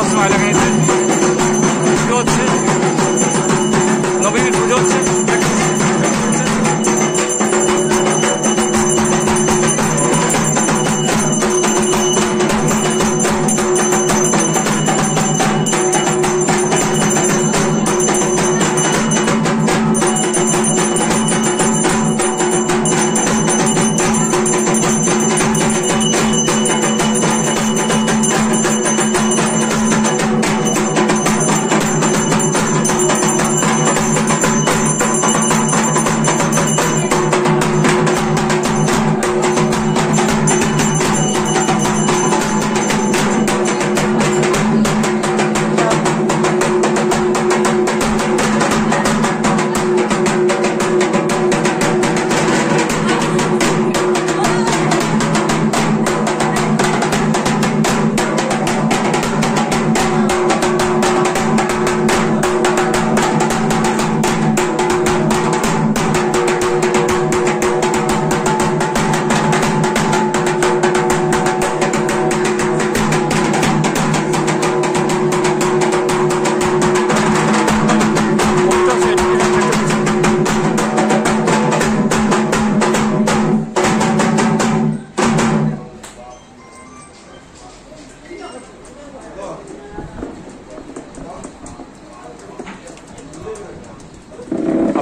সেবাশ্রম এলাকাতে পুজো হচ্ছে, নবমীর পুজো হচ্ছে।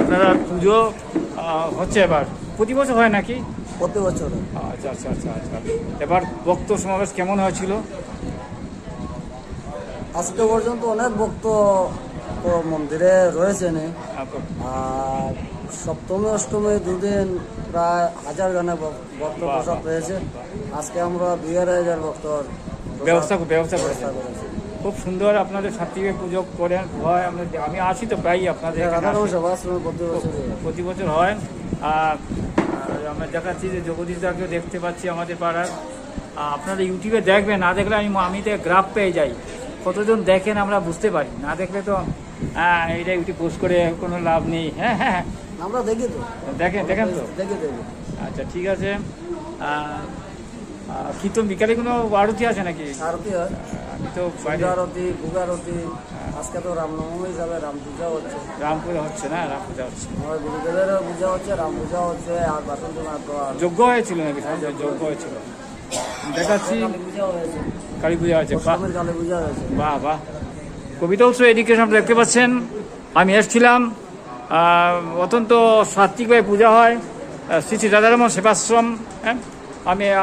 আপনারা পুজো হচ্ছে এবার প্রতি বছর হয় নাকি? প্রতি বছর। আচ্ছা আচ্ছা আচ্ছা আচ্ছা। এবার ভক্ত সমাবেশ কেমন হয়েছিল? আজকে পর্যন্ত অনেক ভক্ত মন্দিরে রয়েছেন, আর সপ্তমী অষ্টমী দুদিন প্রায় 1000 গানে ভক্ত প্রসাদ পেয়েছে। আজকে আমরা 2000 ভক্তর ব্যবস্থা করেছি। খুব সুন্দর আপনাদের সাত্বিকে পুজো করেন হয়। আমি আসি তো প্রায়ই আপনাদের প্রতি বছর হয়। আর আমরা দেখাচ্ছি যে জগদীশ দাকেও দেখতে পাচ্ছি আমাদের পাড়ার। আপনারা ইউটিউবে দেখবেন, না দেখলে আমি তো গ্রাফ পেয়ে যাই, কতজন দেখেন আমরা বুঝতে পারি, না দেখলে তো এটা ইউটিউব পোস্ট করে কোনো লাভ নেই। হ্যাঁ হ্যাঁ আমরা দেখি তো, দেখেন তো। আচ্ছা ঠিক আছে। কীর্তন বিকালে কোনো আরতি আছে নাকি? আরতি হয়, আমি তো আরতি, ভোগ আরতি। আজকে তো রামনবমী হিসাবে রাম পূজা হচ্ছে। রাম পূজা হচ্ছে না? রাম পূজা হচ্ছে, আমার গুরুদেবেরও পূজা হচ্ছে, রাম পূজা হচ্ছে, আর বাসন্তী যজ্ঞ হয়েছিল নাকি? যজ্ঞ হয়েছিল দেখাচ্ছি। কালী পূজা হয়েছে, কালী পূজা হয়েছে। বাহ বাহ। কবিতা উৎসব এডুকেশন দেখতে পাচ্ছেন। আমি এসেছিলাম, অত্যন্ত সাত্বিকভাবে পূজা হয় শ্রী শ্রী রাধারমণ সেবাশ্রম। হ্যাঁ,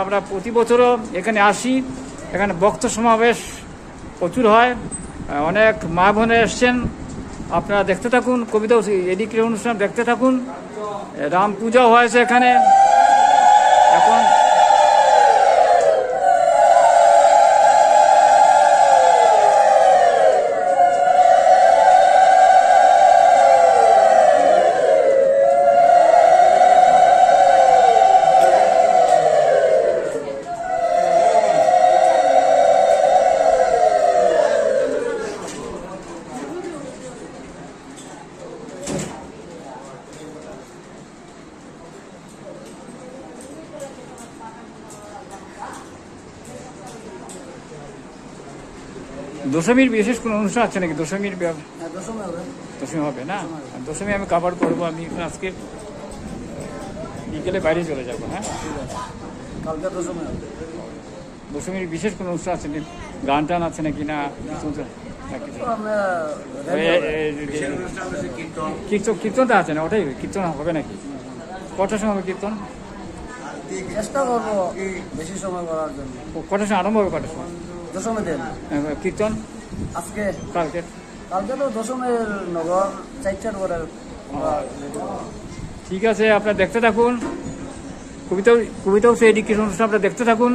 আমরা প্রতি বছরও এখানে আসি। এখানে ভক্ত সমাবেশ প্রচুর হয়, অনেক মা বোনে এসছেন। আপনারা দেখতে থাকুন, কবিতা এডুকেশন অনুষ্ঠান দেখতে থাকুন। রাম পূজাও হয়েছে এখানে এখন। দশমীর বিশেষ কোনো অনুষ্ঠান আছে নাকি? দশমীর দশমী হবে না? দশমী আমি কাভার করবো। আমি আজকে বিকেলে বাইরে চলে যাবো। হ্যাঁ, দশমীর বিশেষ কোনো অনুষ্ঠান আছে নাকি? গান টান আছে নাকি? না কীর্তনটা আছে না? ওটাই কীর্তন হবে নাকি? কটার সময় হবে কীর্তন? চেষ্টা করবো বেশি সময় করার জন্য। কটার সময় আরম্ভ হবে? কটার সময় দশমী দিন কীর্তন? আজকে কালকে তো দশমীর নগর 4টার পরে। ঠিক আছে, আপনারা দেখতে থাকুন কবিতা উৎসব এডুকেশন অনুষ্ঠান। আপনারা দেখতে থাকুন।